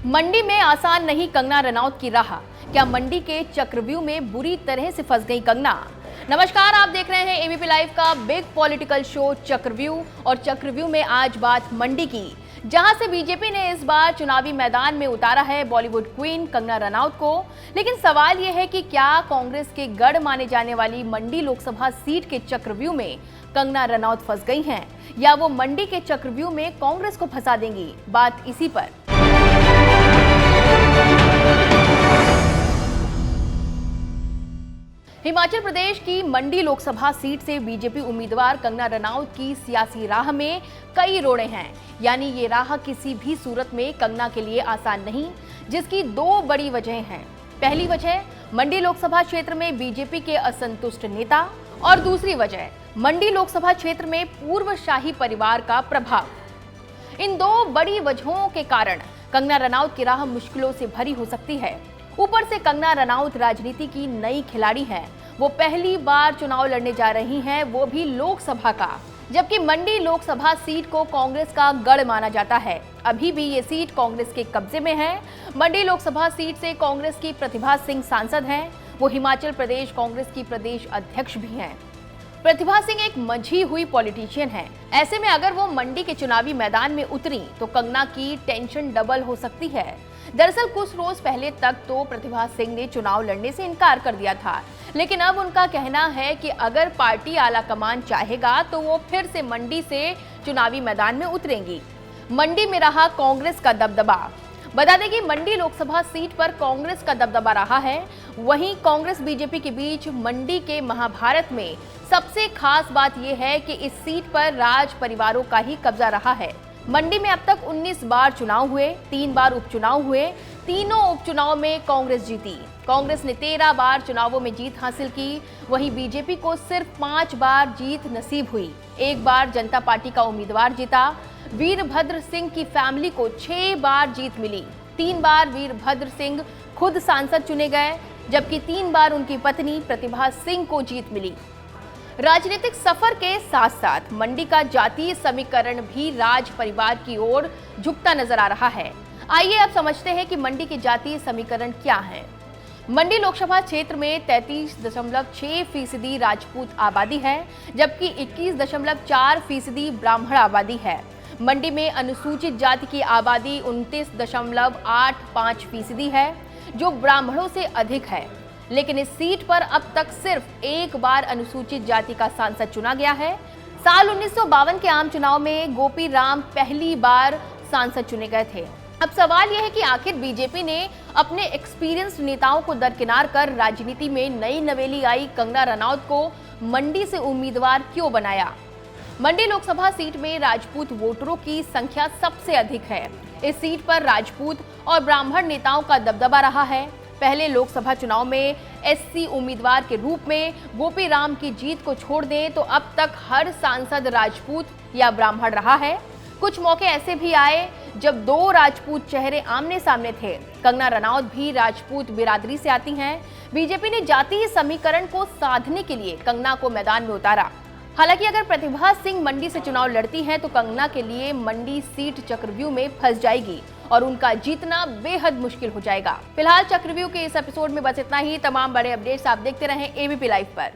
मंडी में आसान नहीं कंगना रनौत की राह। क्या मंडी के चक्रव्यूह में बुरी तरह से फंस गई कंगना? नमस्कार, आप देख रहे हैं एबीपी लाइव का बिग पॉलिटिकल शो चक्रव्यूह। और चक्रव्यूह में आज बात मंडी की, जहां से बीजेपी ने इस बार चुनावी मैदान में उतारा है बॉलीवुड क्वीन कंगना रनौत को। लेकिन सवाल यह है कि क्या कांग्रेस के गढ़ माने जाने वाली मंडी लोकसभा सीट के चक्रव्यूह में कंगना रनौत फंस गई हैं, या वो मंडी के चक्रव्यूह में कांग्रेस को फंसा देंगी? बात इसी पर। हिमाचल प्रदेश की मंडी लोकसभा सीट से बीजेपी उम्मीदवार कंगना रनौत की सियासी राह में कई रोड़े हैं। यानी ये राह किसी भी सूरत में कंगना के लिए आसान नहीं, जिसकी दो बड़ी वजह हैं। पहली वजह मंडी लोकसभा क्षेत्र में बीजेपी के असंतुष्ट नेता, और दूसरी वजह मंडी लोकसभा क्षेत्र में पूर्व शाही परिवार का प्रभाव। इन दो बड़ी वजहों के कारण कंगना रनौत की राह मुश्किलों से भरी हो सकती है। ऊपर से कंगना रनौत राजनीति की नई खिलाड़ी हैं। वो पहली बार चुनाव लड़ने जा रही हैं, वो भी लोकसभा का, जबकि मंडी लोकसभा सीट को कांग्रेस का गढ़ माना जाता है। अभी भी ये सीट कांग्रेस के कब्जे में है। मंडी लोकसभा सीट से कांग्रेस की प्रतिभा सिंह सांसद हैं। वो हिमाचल प्रदेश कांग्रेस की प्रदेश अध्यक्ष भी हैं। प्रतिभा सिंह एक मंझी हुई पॉलिटिशियन है। ऐसे में अगर वो मंडी के चुनावी मैदान में उतरी तो कंगना की टेंशन डबल हो सकती है। दरअसल कुछ रोज पहले तक तो प्रतिभा सिंह ने चुनाव लड़ने से इनकार कर दिया था, लेकिन अब उनका कहना है कि अगर पार्टी आला कमान चाहेगा तो वो फिर से मंडी से चुनावी मैदान में उतरेंगी। मंडी में रहा कांग्रेस का दबदबा। बता दें कि मंडी लोकसभा सीट पर कांग्रेस का दबदबा रहा है। वहीं कांग्रेस बीजेपी के बीच मंडी के महाभारत में सबसे खास बात यह है कि इस सीट पर राज परिवारों का ही कब्जा रहा है। मंडी में अब तक 19 बार चुनाव हुए, 3 बार उपचुनाव हुए। तीनों उपचुनाव में कांग्रेस जीती। कांग्रेस ने 13 बार चुनावों में जीत हासिल की। वहीं बीजेपी को सिर्फ 5 बार जीत नसीब हुई। 1 बार जनता पार्टी का उम्मीदवार जीता। वीरभद्र सिंह की फैमिली को 6 बार जीत मिली। 3 बार वीरभद्र सिंह खुद सांसद चुने गए, जबकि 3 बार उनकी पत्नी प्रतिभा सिंह को जीत मिली। राजनीतिक सफर के साथ साथ मंडी का जातीय समीकरण भी राज परिवार की ओर झुकता नजर आ रहा है। आइए अब समझते हैं कि मंडी के जातीय समीकरण क्या है। मंडी लोकसभा क्षेत्र में 33.6% राजपूत आबादी है, जबकि 21.4% ब्राह्मण आबादी है। मंडी में अनुसूचित जाति की आबादी 29.85% है, जो ब्राह्मणों से अधिक है। लेकिन इस सीट पर अब तक सिर्फ 1 बार अनुसूचित जाति का सांसद चुना गया है। साल 1952 के आम चुनाव में गोपी राम पहली बार सांसद चुने गए थे। अब सवाल यह है कि आखिर बीजेपी ने अपने एक्सपीरियंस नेताओं को दरकिनार कर राजनीति में नई नवेली आई कंगना रनौत को मंडी से उम्मीदवार क्यों बनाया? मंडी लोकसभा सीट में राजपूत वोटरों की संख्या सबसे अधिक है। इस सीट पर राजपूत और ब्राह्मण नेताओं का दबदबा रहा है। पहले लोकसभा चुनाव में एससी उम्मीदवार के रूप में गोपी राम की जीत को छोड़ दें तो अब तक हर सांसद राजपूत या ब्राह्मण रहा है। कुछ मौके ऐसे भी आए जब 2 राजपूत चेहरे आमने सामने थे। कंगना रनौत भी राजपूत बिरादरी से आती हैं। बीजेपी ने जातीय समीकरण को साधने के लिए कंगना को मैदान में उतारा। हालांकि अगर प्रतिभा सिंह मंडी से चुनाव लड़ती हैं तो कंगना के लिए मंडी सीट चक्रव्यूह में फंस जाएगी और उनका जीतना बेहद मुश्किल हो जाएगा। फिलहाल चक्रव्यूह के इस एपिसोड में बस इतना ही। तमाम बड़े अपडेट्स आप देखते रहें एबीपी लाइव पर।